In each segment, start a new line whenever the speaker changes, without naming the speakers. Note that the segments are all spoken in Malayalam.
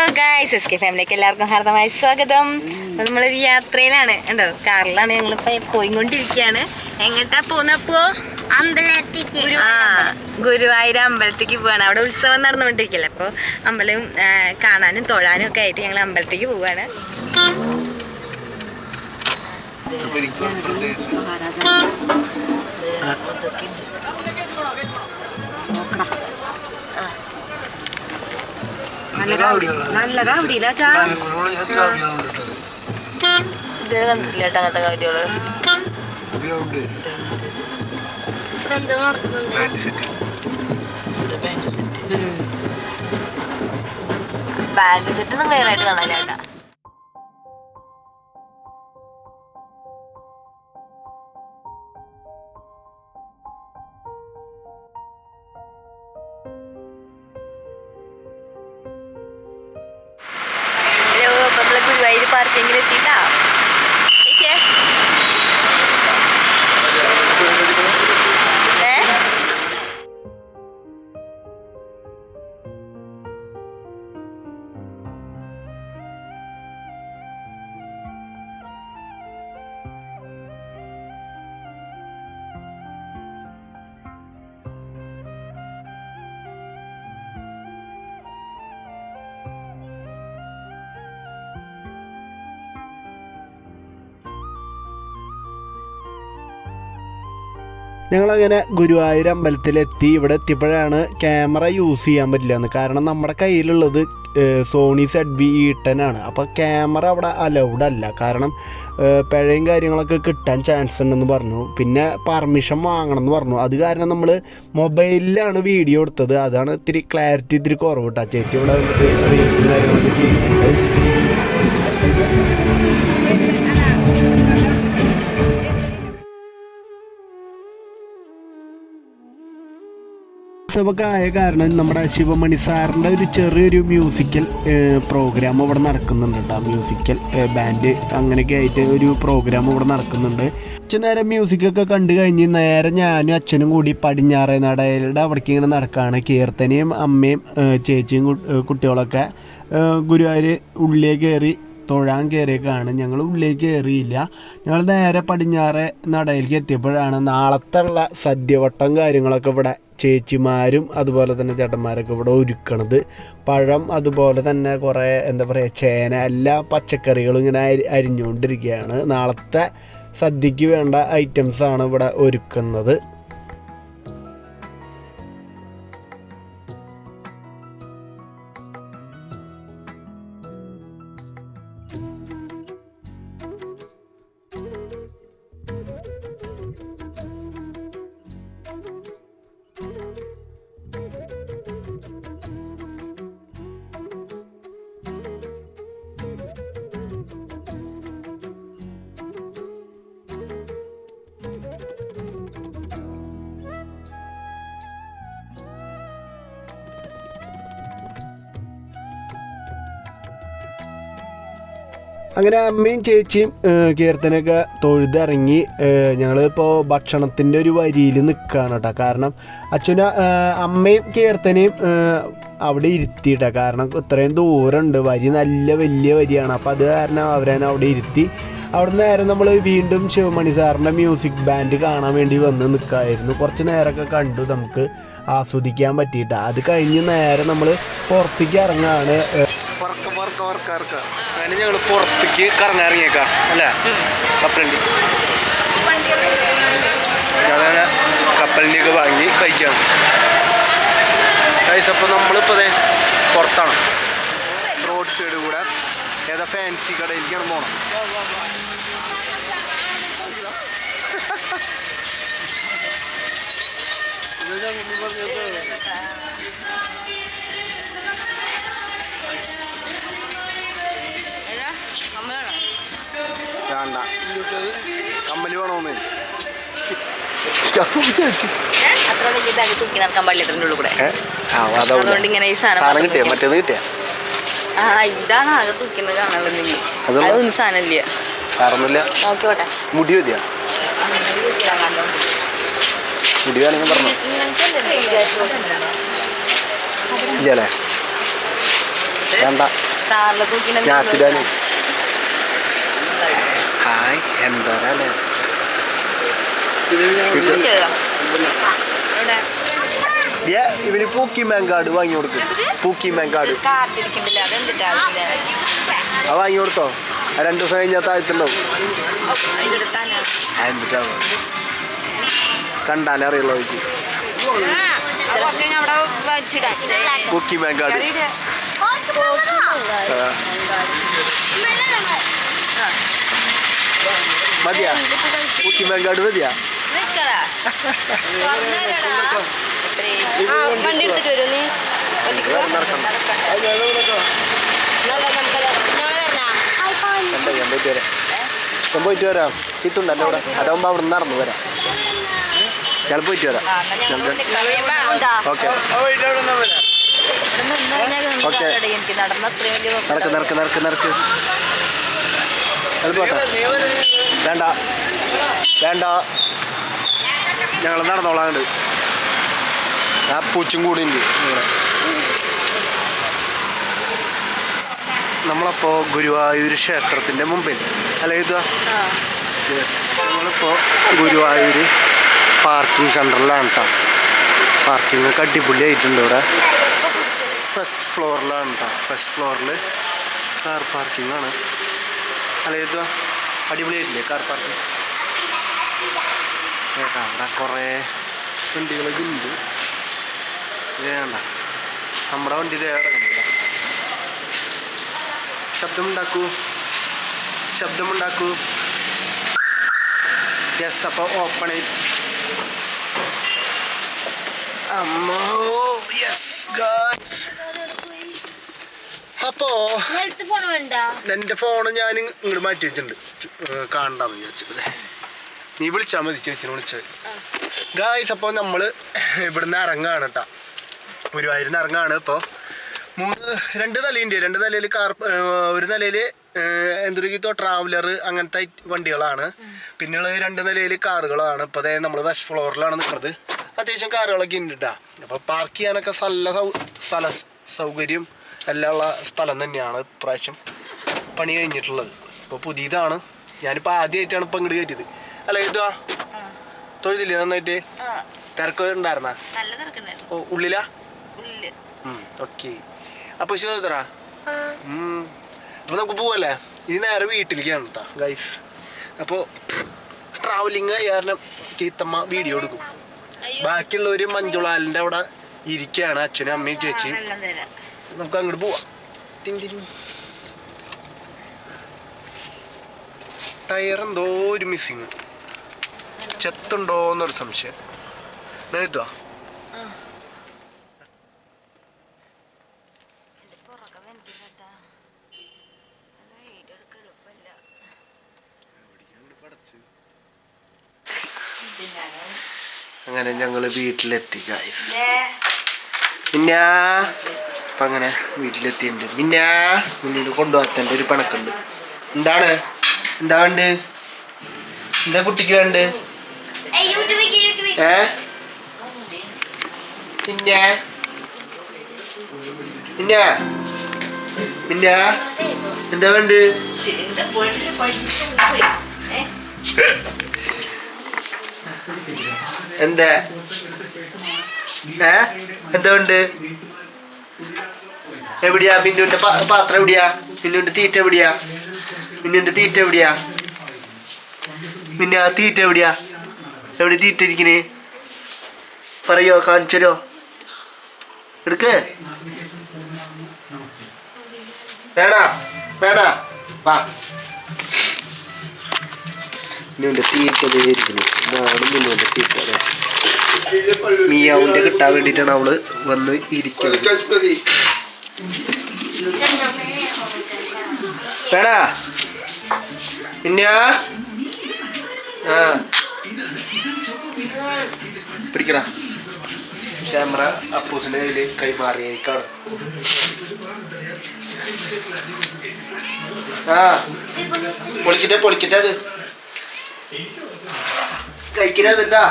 ഹലോ ഗായ്സ്, എസ് കെ ഫാമിലിക്ക് എല്ലാവർക്കും ഹാർദമായ സ്വാഗതം. അപ്പോൾ നമ്മളൊരു യാത്രയിലാണ് ഉണ്ടോ, കാറിലാണ് ഞങ്ങളിപ്പോൾ പോയിക്കൊണ്ടിരിക്കുകയാണ്. എങ്ങോട്ടാ പോകുന്ന? അപ്പോൾ
അമ്പലത്തേക്ക്,
ഗുരുവായൂർ അമ്പലത്തേക്ക് പോവാണ്. അവിടെ ഉത്സവം നടന്നുകൊണ്ടിരിക്കില്ല. അപ്പോൾ അമ്പലം കാണാനും തൊഴാനും ഒക്കെ ആയിട്ട് ഞങ്ങൾ അമ്പലത്തേക്ക് പോവാണ്. നല്ല കാവടിയില്ല ചാ, ഇത് കണ്ടിട്ടില്ല കേട്ടോ അങ്ങനത്തെ കാവടികള്. ബാൻഡ് സെറ്റ് ഒന്നും ക്ലിയർ ആയിട്ട് കാണാനില്ല കേട്ടാ. ഗുരുവായൂർ പാർക്കിങ്ങിൽ എത്തിയിട്ടാ ചേച്ചേ.
ഞങ്ങളങ്ങനെ ഗുരുവായൂർ അമ്പലത്തിലെത്തി. ഇവിടെ എത്തിയപ്പോഴാണ് ക്യാമറ യൂസ് ചെയ്യാൻ പറ്റില്ല എന്ന്. കാരണം നമ്മുടെ കയ്യിലുള്ളത് സോണി ZV-E10 ആണ്. അപ്പോൾ ക്യാമറ അവിടെ അലൗഡ് അല്ല. കാരണം പിഴയും കാര്യങ്ങളൊക്കെ കിട്ടാൻ ചാൻസ് ഉണ്ടെന്ന് പറഞ്ഞു. പിന്നെ പെർമിഷൻ വാങ്ങണം എന്ന് പറഞ്ഞു. അത് കാരണം നമ്മൾ മൊബൈലിലാണ് വീഡിയോ എടുത്തത്. അതാണ് ഇത്തിരി ക്ലാരിറ്റി ഇത്തിരി കുറവ് കിട്ടാ. ചേച്ചി ഇവിടെ വന്നിട്ട് റീൽസും കാര്യങ്ങളൊക്കെ ചെയ്യുന്നുണ്ട്. ഉത്സവമൊക്കെ ആയ കാരണം നമ്മുടെ ശിവമണി സാറിൻ്റെ ഒരു ചെറിയൊരു മ്യൂസിക്കൽ പ്രോഗ്രാം ഇവിടെ നടക്കുന്നുണ്ട് കേട്ടോ. മ്യൂസിക്കൽ ബാൻഡ് അങ്ങനെയൊക്കെ ആയിട്ട് ഒരു പ്രോഗ്രാം ഇവിടെ നടക്കുന്നുണ്ട്. നേരം മ്യൂസിക്കൊക്കെ കണ്ടു കഴിഞ്ഞ് നേരെ ഞാനും അച്ഛനും കൂടി പടിഞ്ഞാറേ നടയുടെ അവിടേക്ക് ഇങ്ങനെ നടക്കുകയാണ്. കീർത്തനയും അമ്മയും ചേച്ചിയും കുട്ടികളൊക്കെ ഗുരുവായൂർ ഉള്ളിലേക്ക് കയറി തൊഴാൻ കയറിയൊക്കെയാണ്. ഞങ്ങൾ ഉള്ളിലേക്ക് കയറിയില്ല. ഞങ്ങൾ നേരെ പടിഞ്ഞാറേ നടയിലേക്ക് എത്തിയപ്പോഴാണ് നാളത്തെ ഉള്ള സദ്യവട്ടം കാര്യങ്ങളൊക്കെ ഇവിടെ ചേച്ചിമാരും അതുപോലെ തന്നെ ചേട്ടന്മാരൊക്കെ ഇവിടെ ഒരുക്കണത്. പഴം അതുപോലെ തന്നെ കുറേ എന്താ പറയുക ചേന എല്ലാ പച്ചക്കറികളും ഇങ്ങനെ അരിഞ്ഞുകൊണ്ടിരിക്കുകയാണ്. നാളത്തെ സദ്യക്ക് വേണ്ട ഐറ്റംസാണ് ഇവിടെ ഒരുക്കുന്നത്. അങ്ങനെ അമ്മയും ചേച്ചിയും കീർത്തനൊക്കെ തൊഴുതിറങ്ങി. ഞങ്ങളിപ്പോൾ ഭക്ഷണത്തിൻ്റെ ഒരു വരിയിൽ നിൽക്കുകയാണ് കേട്ടോ. കാരണം അച്ഛനും അമ്മയും കീർത്തനയും അവിടെ ഇരുത്തിയിട്ടാ. കാരണം ഇത്രയും ദൂരമുണ്ട്, വരി നല്ല വലിയ വരിയാണ്. അപ്പോൾ അത് കാരണം അവരെന്നെ അവിടെ ഇരുത്തി. അവിടെ നേരം നമ്മൾ വീണ്ടും ശിവമണി സാറിൻ്റെ മ്യൂസിക് ബാൻഡ് കാണാൻ വേണ്ടി വന്ന് നിൽക്കുകയായിരുന്നു. കുറച്ച് നേരമൊക്കെ കണ്ടു, നമുക്ക് ആസ്വദിക്കാൻ പറ്റിയിട്ടാ. അത് കഴിഞ്ഞ് നേരെ നമ്മൾ പുറത്തേക്ക് ഇറങ്ങുകയാണ്. അങ്ങനെ ഞങ്ങൾ പുറത്തേക്ക് കറങ്ങാൻ ഇറങ്ങിയേക്കാം അല്ലേ. കപ്പലിൻ്റെയൊക്കെ വാങ്ങി കഴിക്കുകയാണ്. അപ്പോൾ നമ്മളിപ്പോൾ അതെ പുറത്താണ്. റോഡ് സൈഡ് കൂടെ ഏതാ ഫാൻസി കടയിലേക്കാണ് പോകണം. വേണ്ട, കമ്മല് വേണോന്ന് കിട്ടിയ മറ്റേത് കിട്ടിയ
ഇതാണ് ആകെ തൂക്കുന്നത് കാണാനുള്ള സാധനമില്ല.
വേറൊന്നുമില്ല.
നോക്കിക്കോട്ടെ,
മുടി മതിയാ? മുടി വേണമെങ്കിൽ പറഞ്ഞു. ഇല്ലല്ലേ, വേണ്ട.
കാറിൽ തൂക്കി
ഹായ് എന്താ ഇവന് പൂക്കി മാങ്കാട് വാങ്ങി കൊടുക്കും. പൂക്കി മാങ്കാട് അത് വാങ്ങി കൊടുത്തോ. 2 ദിവസം കഴിഞ്ഞാൽ താഴ്ത്തുണ്ടാവും. കണ്ടാലേ അറിയുള്ളൂ എനിക്ക്. പൂക്കി മാങ്കാട് മതിയാ? പൂക്കി മാങ്കാട് മതിയാ?
വണ്ടി എടുത്തിട്ട് വരും നീ
ഞാൻ പോയിട്ട് വരാം. ചീത്തുണ്ടല്ലോ അവിടെ. അതാവുമ്പോ അവിടെ നിന്ന് നടന്നു വരാം. ഞാൻ പോയിട്ട് വരാം. Okay okay. നടക്ക് അത് പോട്ടെ. വേണ്ട ഞങ്ങൾ നടന്നോളാണ്ട്. ആ പൂച്ചും കൂടി ഉണ്ട് ഇവിടെ. നമ്മളപ്പോൾ ഗുരുവായൂർ ക്ഷേത്രത്തിൻ്റെ മുമ്പിൽ അല്ല ഇത് നമ്മളിപ്പോൾ ഗുരുവായൂർ പാർക്കിംഗ് സെൻറ്ററിലാണ് കേട്ടോ. പാർക്കിംഗ് ഒക്കെ അടിപൊളിയായിട്ടുണ്ട് ഇവിടെ. ഫസ്റ്റ് ഫ്ലോറിലാണ് കേട്ടോ. ഫസ്റ്റ് ഫ്ലോറിൽ കാർ പാർക്കിംഗ് ആണ്. അല്ല ഇത് അടിപൊളിയായിട്ടില്ലേ കാർ പാർക്കിംഗ്? കേട്ടോ അവിടെ കുറേ വണ്ടികളൊക്കെ ഉണ്ട്. വേണ്ട നമ്മുടെ വണ്ടി ഇതേ കിടക്കുന്നില്ല. ശബ്ദമുണ്ടാക്കൂ. യെസ്. അപ്പോൾ ഓപ്പൺ ഇറ്റ്. അമ്മോ യെസ് ഗായ്സ്. അപ്പോൾ എൻ്റെ ഫോണ് ഞാൻ ഇങ്ങോട്ട് മാറ്റി വെച്ചിട്ടുണ്ട്. കാണണ്ടെന്ന് വിചാരിച്ചത്. നീ വിളിച്ചാൽ മതി. ചേച്ചിനെ വിളിച്ചത് ഗായ്സ്. അപ്പോൾ നമ്മൾ ഇവിടുന്ന് ഇറങ്ങാണ് കേട്ടോ. ഗുരുവായൂരിൽ നിന്ന് ഇറങ്ങാണ്. ഇപ്പോൾ 2 നിലയുണ്ട്. 2 നിലയിൽ കാർ, ഒരു നിലയിൽ എന്തൊരു ട്രാവലർ അങ്ങനത്തെ വണ്ടികളാണ്. പിന്നെയുള്ള 2 നിലയിൽ കാറുകളാണ്. ഇപ്പോൾ അതായത് നമ്മൾ വെസ്റ്റ് ഫ്ലോറിലാണ് നിൽക്കുന്നത്. അത്യാവശ്യം കാറുകളൊക്കെ ഉണ്ട് കേട്ടോ. അപ്പോൾ പാർക്ക് ചെയ്യാനൊക്കെ നല്ല സൗകര്യം എല്ലാം ഉള്ള സ്ഥലം തന്നെയാണ് ഇപ്രാവശ്യം പണി കഴിഞ്ഞിട്ടുള്ളത്. ഇപ്പോൾ പുതിയതാണ്. ഞാനിപ്പോൾ ആദ്യമായിട്ടാണ് ഇപ്പം ഇങ്ങോട്ട് കയറ്റിയത്. അല്ല ഇതാ തൊഴുതില്ലേ നന്നായിട്ട്? തിരക്ക് ഉണ്ടായിരുന്നാ? ഓ ഉള്ളിലാ? ഓക്കെ. അപ്പോൾ ശോധറ അപ്പോൾ നമുക്ക് പോവല്ലേ? ഇനി നേരെ വീട്ടിലേക്കാണ് കേട്ടോ ഗൈസ്. അപ്പോൾ ട്രാവലിങ് കാരണം കീത്തമ്മ വീഡിയോ എടുക്കും. ബാക്കിയുള്ളവർ മഞ്ജുളാലിൻ്റെ അവിടെ ഇരിക്കുകയാണ്. അച്ഛനും അമ്മയും ചേച്ചിയും. നമുക്ക് അങ്ങോട്ട് പോവാം. ടയർ എന്തോ ഒരു മിസ്സിങ്. ചെത്തുണ്ടോ എന്നൊരു സംശയം. നേതാ അങ്ങനെ ഞങ്ങൾ വീട്ടിലെത്തി ഗൈസ്. പിന്നെ അപ്പം അങ്ങനെ വീട്ടിലെത്തിയിട്ടുണ്ട്. പിന്നെ മുന്നോട്ട് കൊണ്ടുപോകാത്തൻ്റെ ഒരു പണക്കുണ്ട്. എന്താ വേണ്ട? എന്താ കുട്ടിക്ക് വേണ്ട? പിന്നെ എന്താ വേണ്ട? എന്താ എന്താ വേണ്ട? എവിടെയാ മിന്നുവിന്റെ പാത്രം? എവിടെയാ മിന്നുവിന്റെ തീറ്റ? എവിടെയാ മിന്നുവിന്റെ തീറ്റ? എവിടെയാ മിന്ന തീറ്റ? എവിടെയാ? എവിടെ തീറ്റ ഇരിക്കണേ? പറയോ, കാണിച്ചരോ? എടുക്ക്. വേണ വാ. മിന്നുവിന്റെ തീറ്റ ഇരിക്കുന്നു. ഇതാണ് മിന്നുവിന്റെ തീറ്റ. മിയാവിന്റെ കിട്ടാൻ വേണ്ടിയിട്ടാണ് അവള് വന്ന് ഇരിക്കുന്നത്. വേണ പിന്നെ പിടിക്കണ ക്യാമറ അപ്പൂസിന്റെ കയ്യില് കൈമാറിയേക്കാണ്. പൊളിക്കട്ടെ അത് കഴിക്കരുതാ.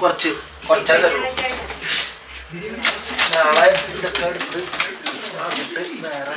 കുറച്ചാൽ തരുള്ളൂ. നാളെ ഇതൊക്കെ ഒക്കെ എടുത്ത് വന്നിട്ട് വേറെ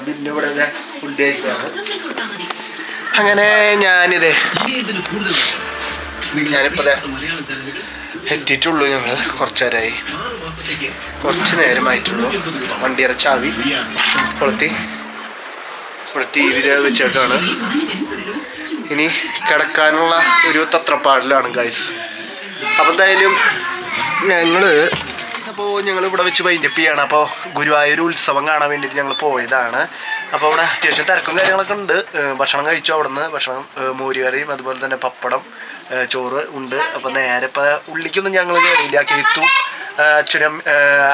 പിന്നെ ഇവിടെ ഫുഡ് കഴിക്കാണ്. അങ്ങനെ ഞാനിപ്പോൾ എത്തിയിട്ടുള്ളൂ. ഞങ്ങൾ കുറച്ച് നേരമായിട്ടുള്ളൂ. വണ്ടിയുടെ ചാവി കൊളുത്തി ഇവിടെ ടി വി വെച്ചിട്ടാണ്. ഇനി കിടക്കാനുള്ള ഒരു തത്രപ്പാടിലാണ് ഗൈസ്. അപ്പം എന്തായാലും ഞങ്ങൾ ഇവിടെ വെച്ച് വൈൻഡപ്പ് ചെയ്യാണ്. അപ്പോൾ ഗുരുവായൂർ ഉത്സവം കാണാൻ വേണ്ടിയിട്ട് ഞങ്ങൾ പോയതാണ്. അപ്പോൾ അവിടെ അത്യാവശ്യം തിരക്കും കാര്യങ്ങളൊക്കെ ഉണ്ട്. ഭക്ഷണം കഴിച്ചു. അവിടെ നിന്ന് ഭക്ഷണം മോരുകറിയും അതുപോലെ തന്നെ പപ്പടം ചോറ് ഉണ്ട്. അപ്പോൾ നേരെ ഇപ്പോൾ ഉള്ളിക്കൊന്നും ഞങ്ങൾ കയറിയില്ല. കേത്തു അച്ഛനും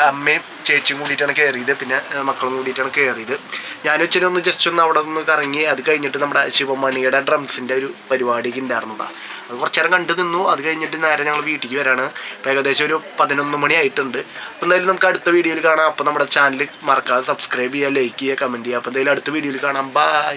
അമ്മയും ചേച്ചിയും കൂടിയിട്ടാണ് കയറിയത്. പിന്നെ മക്കളും കൂടിയിട്ടാണ് കയറിയത്. ഞാനും അച്ഛനും ഒന്ന് ജസ്റ്റ് ഒന്ന് അവിടെ നിന്ന് കറങ്ങി. അത് കഴിഞ്ഞിട്ട് നമ്മുടെ ശിവമണിയുടെ ഡ്രംസിൻ്റെ ഒരു പരിപാടിക്ക് ഉണ്ടായിരുന്നതാണ്. അത് കുറച്ച് നേരം കണ്ടു നിന്നു. അത് കഴിഞ്ഞിട്ട് നേരെ ഞങ്ങൾ വീട്ടിലേക്ക് വരാണ്. ഇപ്പോൾ ഏകദേശം ഒരു 11 മണി ആയിട്ടുണ്ട്. അപ്പോൾ എന്തായാലും നമുക്ക് അടുത്ത വീഡിയോയിൽ കാണാം. അപ്പോൾ നമ്മുടെ ചാനൽ മറക്കാതെ സബ്സ്ക്രൈബ് ചെയ്യുക, ലൈക്ക് ചെയ്യുക, കമൻറ്റ് ചെയ്യുക. അപ്പോൾ എന്തായാലും അടുത്ത വീഡിയോയിൽ കാണാം. ബൈ.